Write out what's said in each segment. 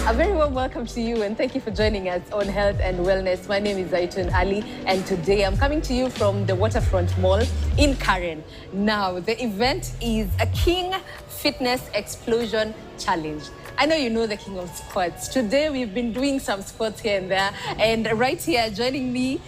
A very warm welcome to you and thank you for joining us on Health and Wellness. My name is Zaitun Ali and today I'm coming to you from the Waterfront Mall in Karen. Now, the event is a King Fitness Explosion Challenge. I know you know the king of squats. Today we've been doing some squats here and there. And right here joining me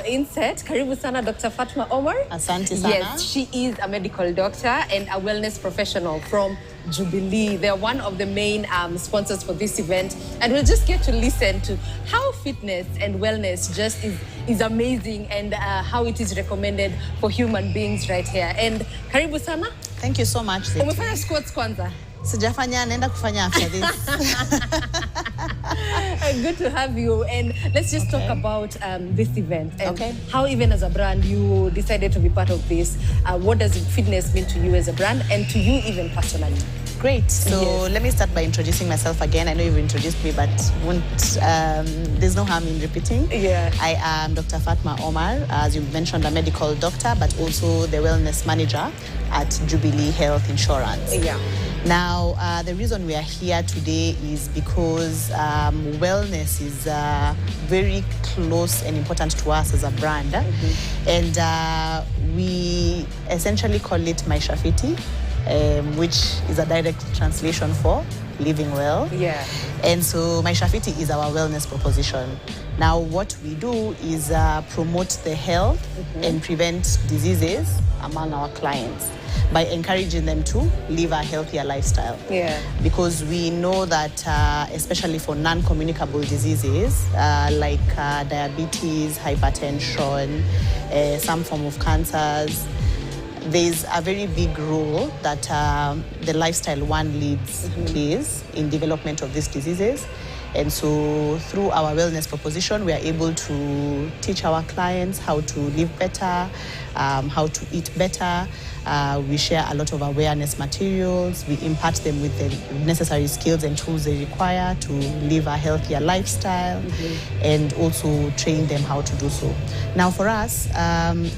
in set, karibu sana Dr. Fatma Omar. Asante sana. Yes, she is a medical doctor and a wellness professional from Jubilee. They're one of the main sponsors for this event. And we'll just get to listen to how fitness and wellness just is amazing and how it is recommended for human beings right here. And karibu sana. Thank you so much. Umefanya squats kwanza? Sijafanya, naenda kufanya after this. Good to have you. And let's just talk about this event and how even as a brand you decided to be part of this. What does fitness mean to you as a brand and to you even personally? Great. So let me start by introducing myself again. I know you've introduced me, but there's no harm in repeating. Yeah. I am Dr. Fatma Omar, as you mentioned, a medical doctor, but also the wellness manager at Jubilee Health Insurance. Yeah. Now, the reason we are here today is because wellness is very close and important to us as a brand. And we essentially call it Maisha Fiti, which is a direct translation for living well. Yeah. And so Maisha Fiti is our wellness proposition. Now, what we do is promote the health and prevent diseases among our clients by encouraging them to live a healthier lifestyle. Yeah. Because we know that, especially for non-communicable diseases like diabetes, hypertension, some form of cancers, there's a very big role that the lifestyle one leads plays in development of these diseases. And so through our wellness proposition, we are able to teach our clients how to live better, how to eat better. We share a lot of awareness materials. We impart them with the necessary skills and tools they require to live a healthier lifestyle and also train them how to do so. Now for us,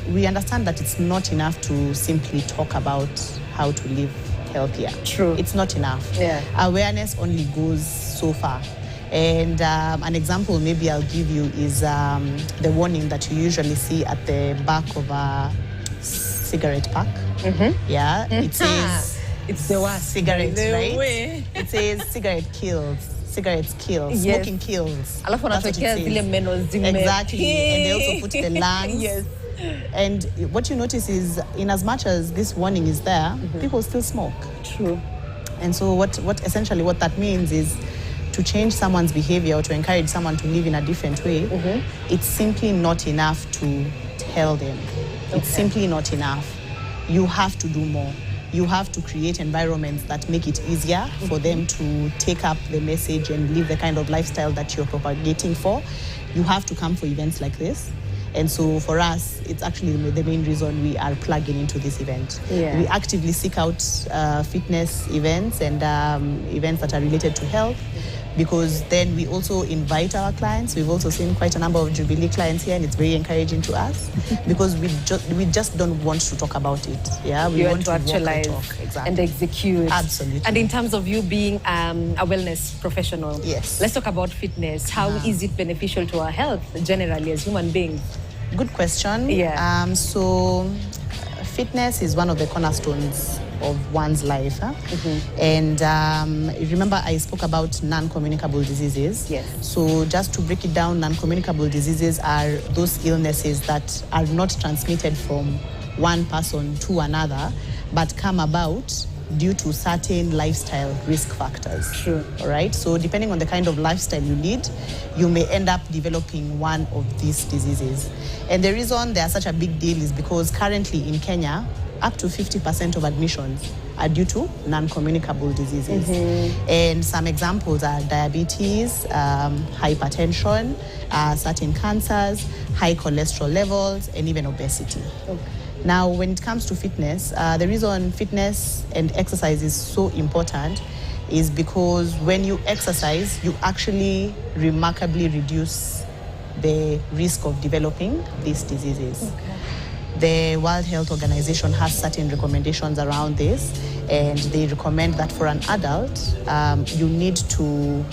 we understand that it's not enough to simply talk about how to live healthier. True. It's not enough. Yeah. Awareness only goes so far. And an example maybe I'll give you is the warning that you usually see at the back of a cigarette pack. Yeah, it says it's the worst. Cigarettes, right? It says cigarette kills. Cigarettes kill. Yes. Smoking kills. Alafu wanatokea zile meno zime. Exactly. And they also put the lungs. Yes. And what you notice is, in as much as this warning is there, people still smoke. True. And so what that means is, to change someone's behavior or to encourage someone to live in a different way, it's simply not enough to tell them. It's simply not enough. You have to do more. You have to create environments that make it easier for them to take up the message and live the kind of lifestyle that you're propagating for. You have to come for events like this. And so for us, it's actually the main reason we are plugging into this event. Yeah. We actively seek out fitness events and events that are related to health, because then we also invite our clients. We've also seen quite a number of Jubilee clients here, and it's very encouraging to us because we just don't want to talk about it. Yeah, we want to actualize and execute. Absolutely. And in terms of you being a wellness professional, yes, let's talk about fitness. How is it beneficial to our health generally as human beings? Good question. Yeah. So fitness is one of the cornerstones of one's life. And remember I spoke about non-communicable diseases. Yes. So just to break it down, non-communicable diseases are those illnesses that are not transmitted from one person to another, but come about due to certain lifestyle risk factors. True. All right. So depending on the kind of lifestyle you lead, you may end up developing one of these diseases. And the reason they are such a big deal is because currently in Kenya, up to 50% of admissions are due to non-communicable diseases. And some examples are diabetes, hypertension, certain cancers, high cholesterol levels, and even obesity. Now, when it comes to fitness, the reason fitness and exercise is so important is because when you exercise, you actually remarkably reduce the risk of developing these diseases. The World Health Organization has certain recommendations around this, and they recommend that for an adult, you need to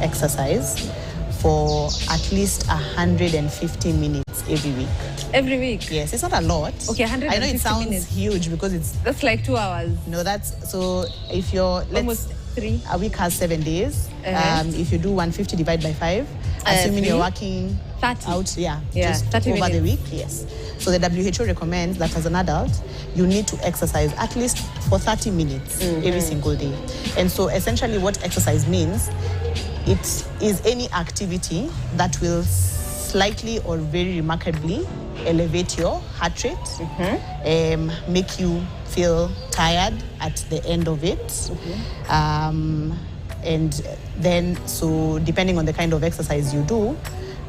exercise for at least 150 minutes every week. Every week? Yes, it's not a lot. Okay, 150 I know it sounds minutes. huge because it's... That's like 2 hours. No, that's... So if you're... Almost 3. A week has 7 days. If you do 150 divided by 5, assuming 3? you're working 30. out, just 30 over minutes. the week, yes. So the WHO recommends that as an adult, you need to exercise at least for 30 minutes every single day. And so essentially what exercise means, it is any activity that will slightly or very remarkably elevate your heart rate, make you feel tired at the end of it. And then, so depending on the kind of exercise you do,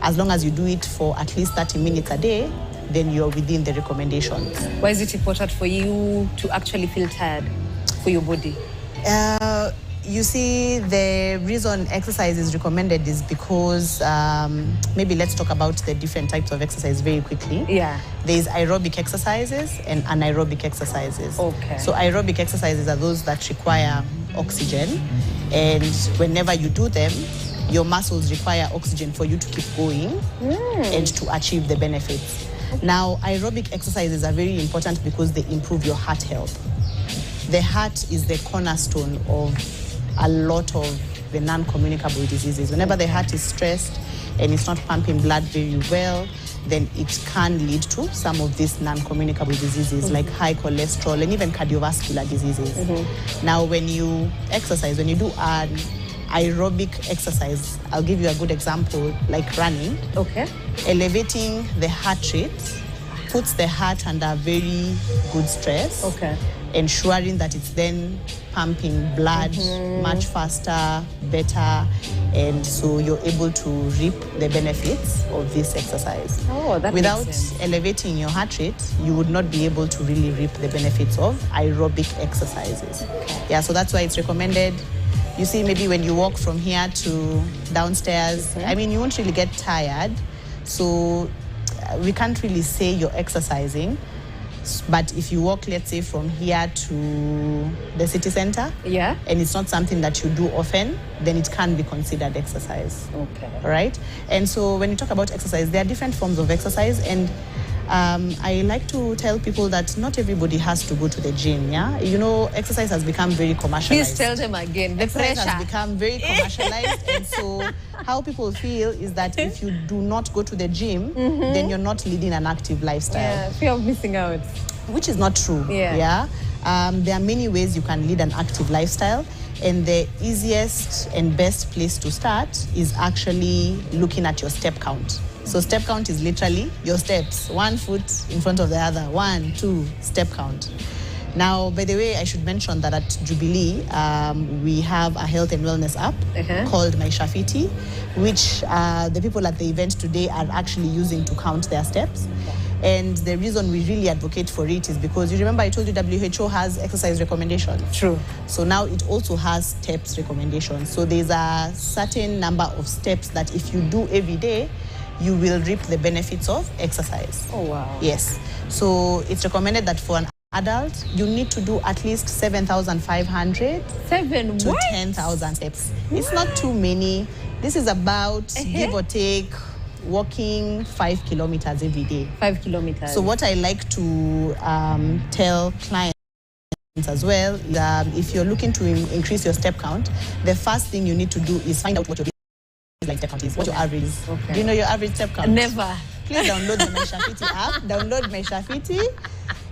as long as you do it for at least 30 minutes a day, then you're within the recommendations. Why is it important for you to actually feel tired for your body? You see, the reason exercise is recommended is because, maybe let's talk about the different types of exercise very quickly. Yeah. There's aerobic exercises and anaerobic exercises. Okay. So aerobic exercises are those that require oxygen, and whenever you do them, your muscles require oxygen for you to keep going and to achieve the benefits. Now, aerobic exercises are very important because they improve your heart health. The heart is the cornerstone of a lot of the non-communicable diseases. Whenever the heart is stressed and it's not pumping blood very well, then it can lead to some of these non-communicable diseases like high cholesterol and even cardiovascular diseases. Now, when you exercise, when you do an aerobic exercise, I'll give you a good example, like running. Okay. Elevating the heart rate puts the heart under very good stress. Okay. Ensuring that it's then pumping blood much faster, better, and so you're able to reap the benefits of this exercise. Oh, that Without makes sense. elevating your heart rate, you would not be able to really reap the benefits of aerobic exercises. Okay. Yeah, so that's why it's recommended. You see, maybe when you walk from here to downstairs, I mean, you won't really get tired. So we can't really say you're exercising. But if you walk, let's say, from here to the city center, and it's not something that you do often, then it can be considered exercise. Okay. All right? And so when you talk about exercise, there are different forms of exercise, and I like to tell people that not everybody has to go to the gym, yeah? You know, exercise has become very commercialized. Please tell them again, the Exercise pressure has become very commercialized, and so how people feel is that if you do not go to the gym, then you're not leading an active lifestyle. Yeah, fear of missing out. Which is not true, yeah? There are many ways you can lead an active lifestyle, and the easiest and best place to start is actually looking at your step count. So step count is literally your steps, 1 foot in front of the other, 1, 2, step count. Now, by the way, I should mention that at Jubilee, we have a health and wellness app called My Shafiti, which the people at the event today are actually using to count their steps. And the reason we really advocate for it is because, you remember I told you WHO has exercise recommendations. True. So now it also has steps recommendations. So there's a certain number of steps that if you do every day, you will reap the benefits of exercise. Oh, wow. Yes. So it's recommended that for an adult, you need to do at least 7,500 to 10,000 steps. It's not too many. This is about, give or take, walking 5 kilometers every day. 5 kilometers. So what I like to tell clients as well is if you're looking to increase your step count, the first thing you need to do is find out what your like step count is, what your average is. Okay. Do you know your average step count? Never. Please download the My Shafiti app. Download My Shafiti.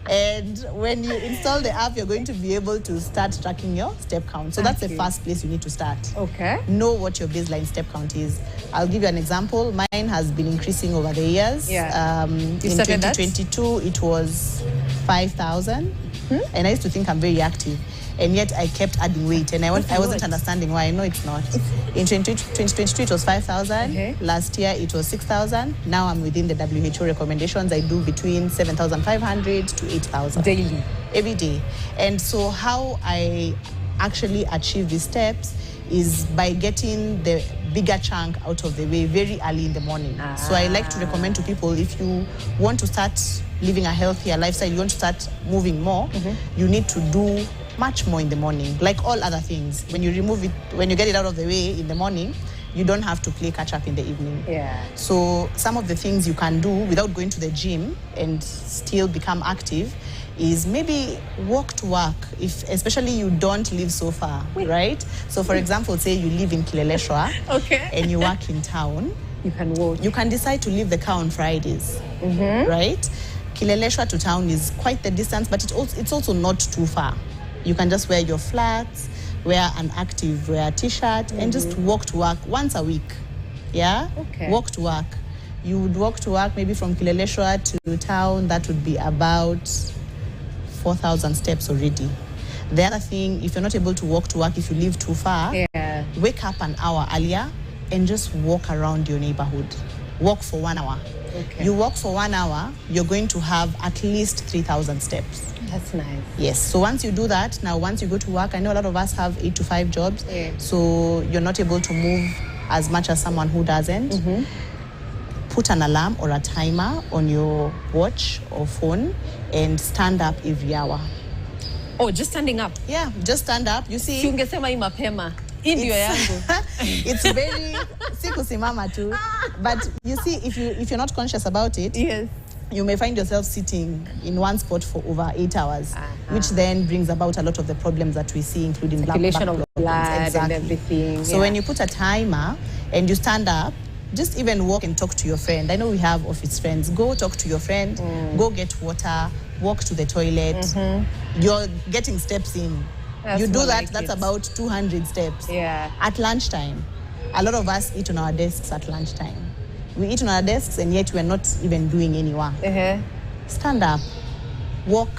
And when you install the app, you're going to be able to start tracking your step count. So that's the first place you need to start. Okay. Know what your baseline step count is. I'll give you an example. Mine has been increasing over the years. Yeah. In 2022, it was 5,000. And I used to think I'm very active. And yet I kept adding weight, and I wasn't understanding why. No, it's not. In 2022, it was 5,000. Last year, it was 6,000. Now I'm within the WHO recommendations. I do between 7,500 to 8,000. Daily? Every day. And so how I actually achieve these steps is by getting the bigger chunk out of the way very early in the morning. So I like to recommend to people, if you want to start living a healthier lifestyle, you want to start moving more, you need to do much more in the morning. Like all other things, when you remove it, when you get it out of the way in the morning, you don't have to play catch up in the evening. Yeah. So some of the things you can do without going to the gym and still become active is maybe walk to work, if especially you don't live so far, right? So for example, say you live in Kileleshwa Okay. and you work in town. You can walk. You can decide to leave the car on Fridays, right? Kileleshwa to town is quite the distance, but it's also not too far. You can just wear your flats, wear an active wear t-shirt, and just walk to work once a week. Yeah? Okay. Walk to work. You would walk to work maybe from Kileleshwa to town. That would be about 4,000 steps already. The other thing, if you're not able to walk to work, if you live too far, wake up an hour earlier and just walk around your neighborhood. Walk for 1 hour. Okay. You walk for 1 hour, you're going to have at least 3,000 steps. That's nice. Yes. So once you do that, now once you go to work, I know a lot of us have 8 to 5 jobs. Yeah. So you're not able to move as much as someone who doesn't. Put an alarm or a timer on your watch or phone and stand up every hour. Oh, just standing up. Yeah, just stand up. You see, Si ungesema hii mapema. Hii ndio yangu. it's very sikusimama tu. But you see, if you're not conscious about it, Yes. you may find yourself sitting in one spot for over 8 hours, which then brings about a lot of the problems that we see, including Circulation of blood exactly. and everything. So when you put a timer and you stand up, just even walk and talk to your friend. I know we have office friends. Go talk to your friend, go get water, walk to the toilet. You're getting steps in. That's you do more that, like that's it. about 200 steps. Yeah. At lunchtime, a lot of us eat on our desks at lunchtime. We eat on our desks and yet we're not even doing any work. Stand up, walk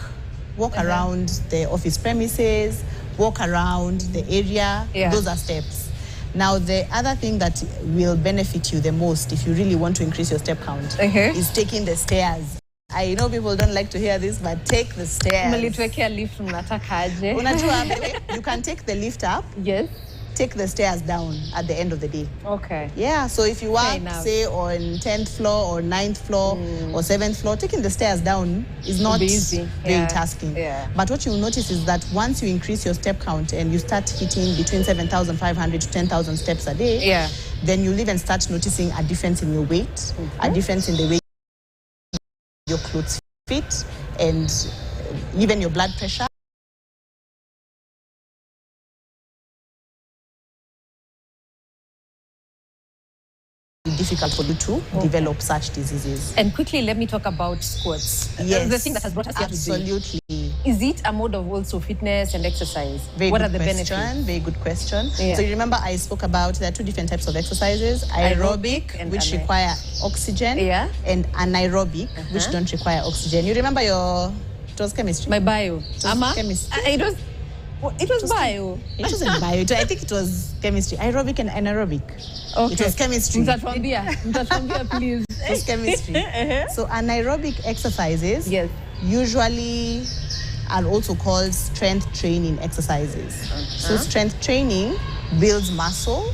around the office premises, walk around the area. Yeah. Those are steps. Now, the other thing that will benefit you the most if you really want to increase your step count is taking the stairs. I know people don't like to hear this, but take the stairs. Mlituwekea lift mnataka aje? Unajua, you can take the lift up, Yes. take the stairs down at the end of the day. Okay. Yeah, so if you work, enough. say, on 10th floor or 9th floor or 7th floor, taking the stairs down is not easy. very tasking. Yeah. But what you'll notice is that once you increase your step count and you start hitting between 7,500 to 10,000 steps a day, then you'll even start noticing a difference in your weight, a difference in the way your clothes fit, and even your blood pressure. Difficult for you to develop such diseases. And quickly, let me talk about squats. Yes, The thing that has brought us here absolutely. today. Is it a mode of also fitness and exercise? What are the benefits? Very good question. Yeah. So you remember I spoke about there are 2 different types of exercises: aerobic, and which require oxygen, and anaerobic, which don't require oxygen. You remember it was chemistry. My bio. Chemistry. It was bio. It wasn't bio. I think it was chemistry. Aerobic and anaerobic. Okay. It was chemistry. Mtatuambia, please. It was chemistry. So anaerobic exercises usually are also called strength training exercises. So strength training builds muscle,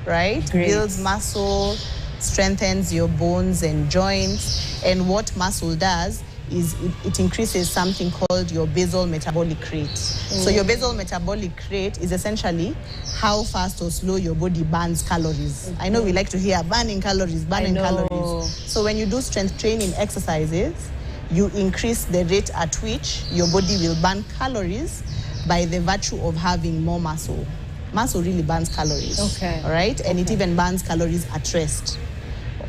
right? Great. Builds muscle, strengthens your bones and joints. And what muscle does is it increases something called your basal metabolic rate. So your basal metabolic rate is essentially how fast or slow your body burns calories. I know we like to hear burning calories. So when you do strength training exercises, you increase the rate at which your body will burn calories by the virtue of having more muscle. Muscle really burns calories. All right? And it even burns calories at rest.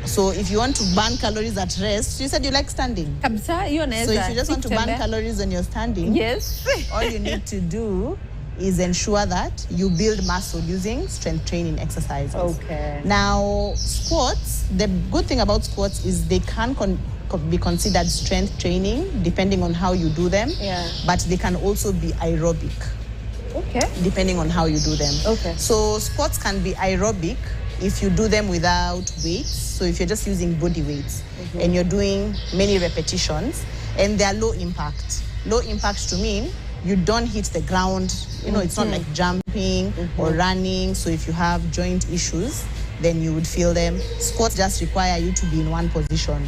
So if you want to burn calories at rest, you said you like standing. So if you just want to burn calories when you're standing, all you need to do is ensure that you build muscle using strength training exercises. Now, squats, the good thing about squats is they can be considered strength training depending on how you do them, but they can also be aerobic depending on how you do them. So squats can be aerobic if you do them without weights. So if you're just using body weights and you're doing many repetitions, and they're low impact. Low impact to mean you don't hit the ground, it's not like jumping or running. So if you have joint issues, then you would feel them. Squats just require you to be in one position.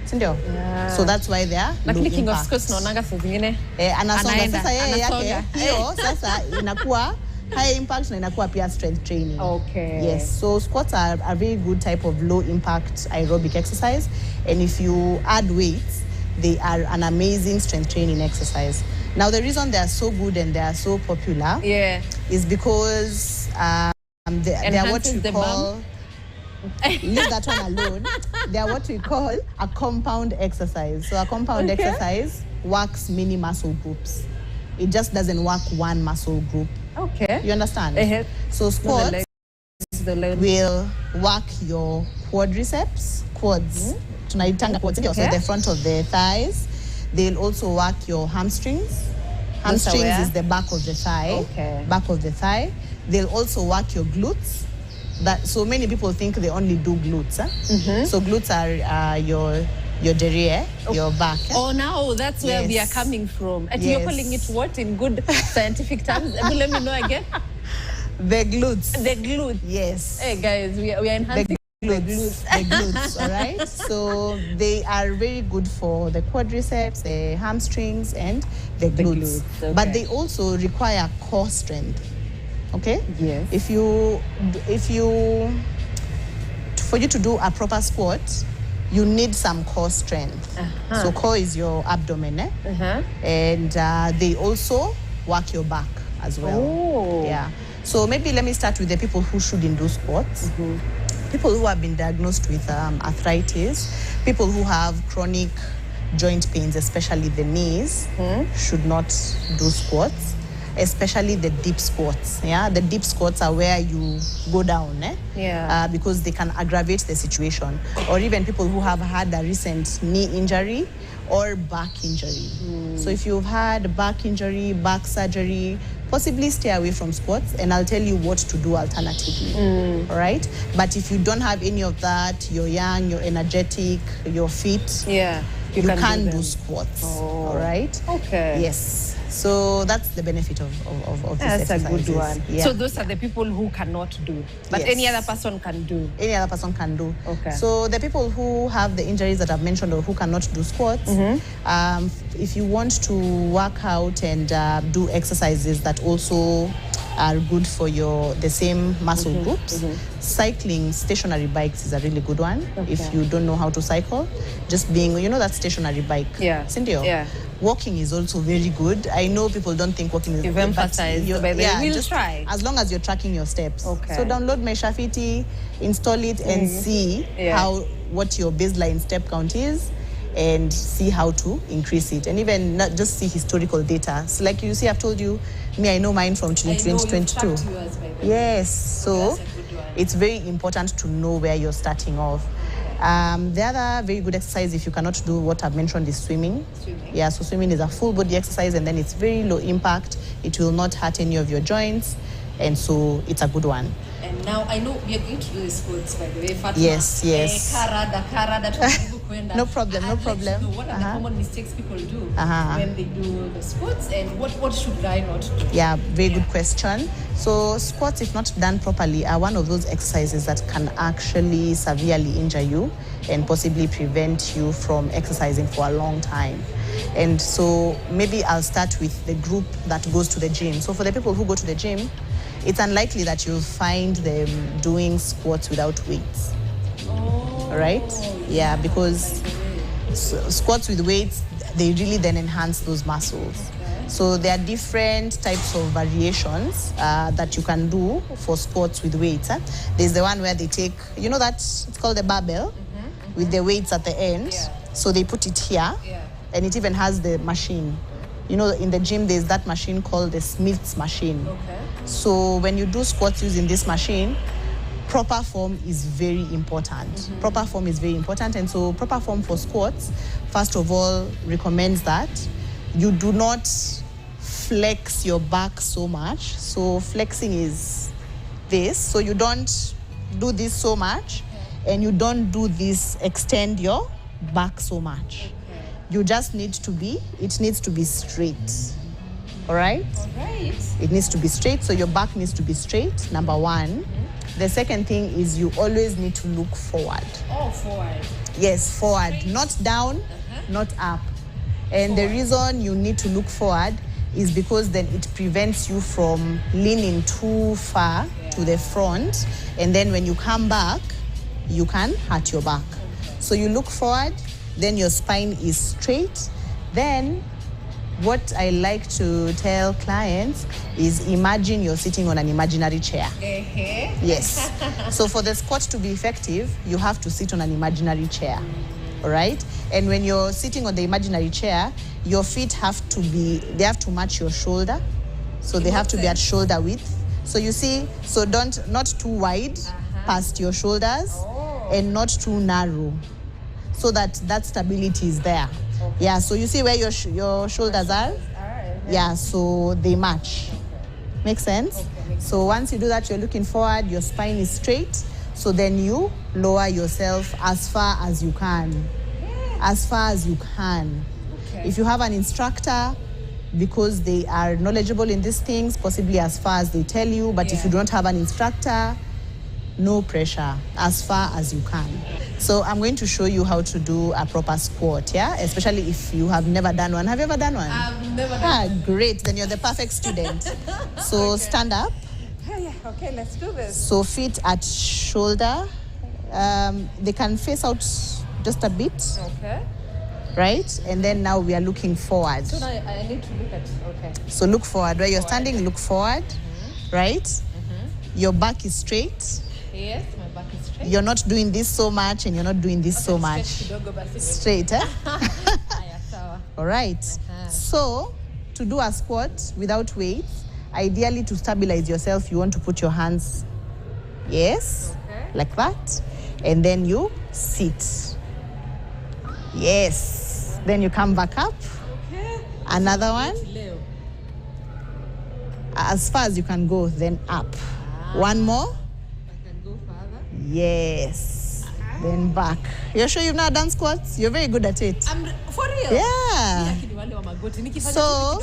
So that's why they are low impact. King of squats naonanga saa zingine anasonga sasa yeye yake hiyo sasa inakuwa high impact na inakuwa pia strength training. Okay. Yes, so squats are a very good type of low impact aerobic exercise, and if you add weights, they are an amazing strength training exercise. Now, the reason they are so good and they are so popular is because they are what we call, leave that one alone. They are what we call a compound exercise. So a compound exercise works many muscle groups. It just doesn't work one muscle group. Okay. You understand? So squats will work your quadriceps, quads. Tunaitanga quads, so the front of the thighs. They'll also work your hamstrings. Hamstrings is the back of the thigh. Back of the thigh. They'll also work your glutes. So many people think they only do glutes. So glutes are your derriere, your back. Oh, now that's where we are coming from. And you're calling it what in good scientific terms? Let me know again. The glutes. The glutes. Yes. Hey guys, we are enhancing the glutes. The glutes, all right? So they are very good for the quadriceps, the hamstrings, and the glutes. But they also require core strength. Okay? Yes. For you to do a proper squat, you need some core strength. So core is your abdomen, and they also work your back as well. Yeah. So maybe let me start with the people who shouldn't do squats. People who have been diagnosed with arthritis, people who have chronic joint pains, especially the knees, should not do squats, especially the deep squats. Yeah, the deep squats are where you go down, because they can aggravate the situation. Or even people who have had a recent knee injury or back injury. So if you've had back injury, back surgery, possibly stay away from squats, and I'll tell you what to do alternatively. All right? But if you don't have any of that, you're young, you're energetic, you're fit, you can do squats. All right? Okay. Yes. So that's the benefit of this exercise. That's a good one. So those are the people who cannot do, but any other person can do. Any other person can do. Okay. So the people who have the injuries that I've mentioned or who cannot do squats, if you want to work out and do exercises that also are good for the same muscle groups, cycling stationary bikes is a really good one. If you don't know how to cycle, just being, that stationary bike. Cindy, walking is also very good. I know people don't think walking is good. You've emphasized, but they will try. As long as you're tracking your steps. Okay. So download my Shafiti, install it, and see what your baseline step count is, and see how to increase it, and even not just see historical data. So like you see, I've told you, I know mine from 2022. Yes, so it's very important to know where you're starting off. The other very good exercise, if you cannot do what I've mentioned, is swimming. Yeah, so swimming is a full body exercise, and then it's very low impact. It will not hurt any of your joints, and so it's a good one. And now I know we are going to do the sports, by the way. Fatima. Yes. No problem. What are the common mistakes people do when they do the squats, and what should I not do? Yeah, very good question. So squats, if not done properly, are one of those exercises that can actually severely injure you and possibly prevent you from exercising for a long time. And so maybe I'll start with the group that goes to the gym. So for the people who go to the gym, it's unlikely that you'll find them doing squats without weights. All right? Yeah, because squats with weights, they really then enhance those muscles. So there are different types of variations that you can do for squats with weights. There's the one where they take, that it's called the barbell with the weights at the end. So they put it here, and it even has the machine. In the gym, there's that machine called the Smith's machine. So when you do squats using this machine, proper form is very important. Proper form is very important. And so proper form for squats, first of all, recommends that you do not flex your back so much. So flexing is this. So you don't do this so much, and you don't do this, extend your back so much. You just it needs to be straight. All right? It needs to be straight, so your back needs to be straight, number one. The second thing is you always need to look forward. Oh, forward. Yes, forward. Straight. Not down, not up. And the reason you need to look forward is because then it prevents you from leaning too far to the front, and then when you come back, you can hurt your back. So you look forward, then your spine is straight. Then what I like to tell clients is imagine you're sitting on an imaginary chair. Yes. So for the squat to be effective, you have to sit on an imaginary chair. All right? And when you're sitting on the imaginary chair, your feet have to match your shoulder. So they have to be at shoulder width. So you see, so not too wide past your shoulders and not too narrow, so that stability is there. Okay. Yeah, so you see where your shoulders are? Yeah, so they match. Make sense? Okay. So once you do that, you're looking forward, your spine is straight, so then you lower yourself as far as you can. As far as you can. Okay. If you have an instructor, because they are knowledgeable in these things, possibly as far as they tell you, but if you don't have an instructor, no pressure, as far as you can. So I'm going to show you how to do a proper squat, yeah? Especially if you have never done one. Have you ever done one? I've never done one. Great, then you're the perfect student. So stand up. Yeah, okay, let's do this. So feet at shoulder. They can face out just a bit. Okay. Right? And then now we are looking forward. So now I need to look at, okay. So look forward. Where you're standing, look forward, right? Your back is straight. Yes, my back is straight. You're not doing this so much and you're not doing this so much. Straight, eh? All right. So to do a squat without weight, ideally to stabilize yourself, you want to put your hands, yes, like that. And then you sit. Yes. Then you come back up. Okay. Another one. As far as you can go, then up. One more. I can go further. Yes. Then back. You're sure you've not done squats? You're very good at it. For real? Yeah. So,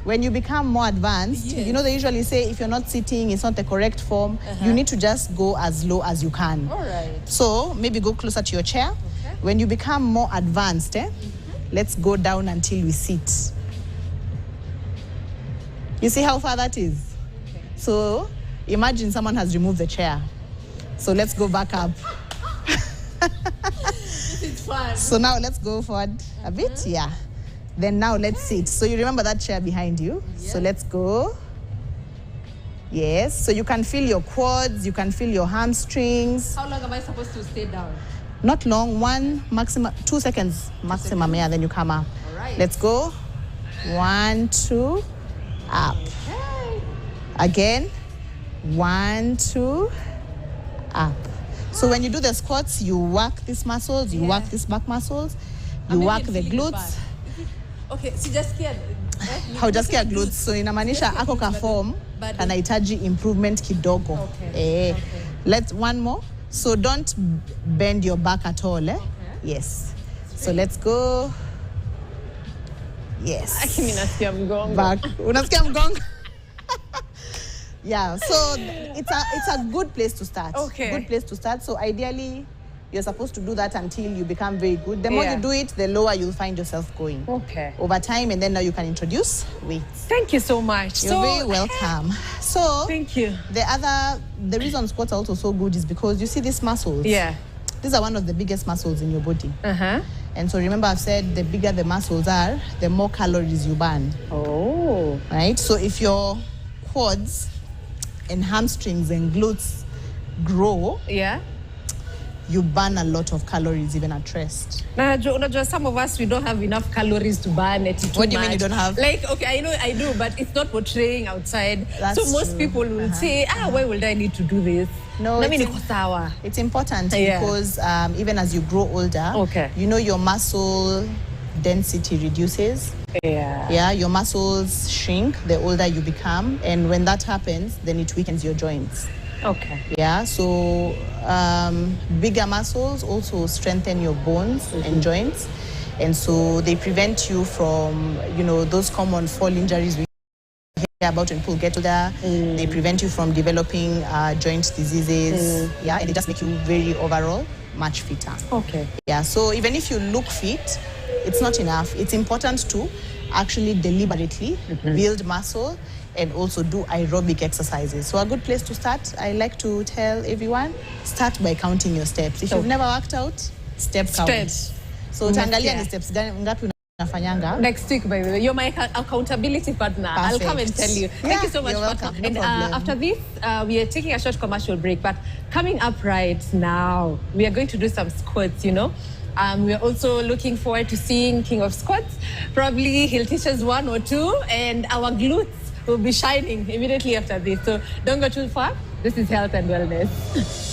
when you become more advanced, you know they usually say if you're not sitting, it's not the correct form. You need to just go as low as you can. All right. So, maybe go closer to your chair. Okay. When you become more advanced, let's go down until we sit. You see how far that is? Okay. So, imagine someone has removed the chair. So let's go back up. It's fun. So now let's go forward a bit. Yeah. Then now let's sit. So you remember that chair behind you? Yeah. So let's go. Yes. So you can feel your quads, you can feel your hamstrings. How long am I supposed to stay down? Not long, 2 seconds maximum. Yeah, then you come up. All right. Let's go. 1, 2, up. Okay. Again. 1, 2, up. So when you do the squats, you work these muscles, you work these back muscles, you work the glutes. Okay, so just scared. Haujasikia glutes. So inamaanisha ako ka form kanahitaji improvement kidogo. Okay. Let's one more. So don't bend your back at all, eh? Okay. Yes. So let's go. Yes. Unasikia mgongo. Back. Unasikia mgongo. Yeah, so it's a good place to start. Okay. Good place to start. So ideally, you're supposed to do that until you become very good. The more you do it, the lower you'll find yourself going. Okay. Over time, and then now you can introduce weights. Thank you so much. You're very welcome. So thank you. The reason squats are also so good is because you see these muscles. Yeah. These are one of the biggest muscles in your body. And so remember I've said the bigger the muscles are, the more calories you burn. Oh. Right? So if your quads and hamstrings and glutes grow, you burn a lot of calories even at rest. Now, some of us, we don't have enough calories to burn it. What do you mean you don't have? Like, okay, I know I do, but it's not portraying outside. That's so most true. people will say, why would I need to do this? No, it's important because even as you grow older, you know your muscle density reduces. Yeah, your muscles shrink the older you become, and when that happens, then it weakens your joints. Okay. Yeah, so bigger muscles also strengthen your bones and joints, and so they prevent you from, those common fall injuries we hear about when people get older. They prevent you from developing joint diseases. Yeah, and they just make you very overall much fitter. Okay. Yeah, so even if you look fit, it's not enough. It's important to actually deliberately build muscle and also do aerobic exercises. So a good place to start, I like to tell everyone, start by counting your steps. If you've never worked out, step count. So utangalia ni steps ngapi unafanyanga. Next week, by the way, you're my accountability partner. Perfect. I'll come and tell you. Thank you so much, partner. No and problem. after this, we are taking a short commercial break. But coming up right now, we are going to do some squats, you know. We are also looking forward to seeing King of Squats. Probably he'll teach us one or two, and our glutes will be shining immediately after this. So don't go too far. This is Health and Wellness.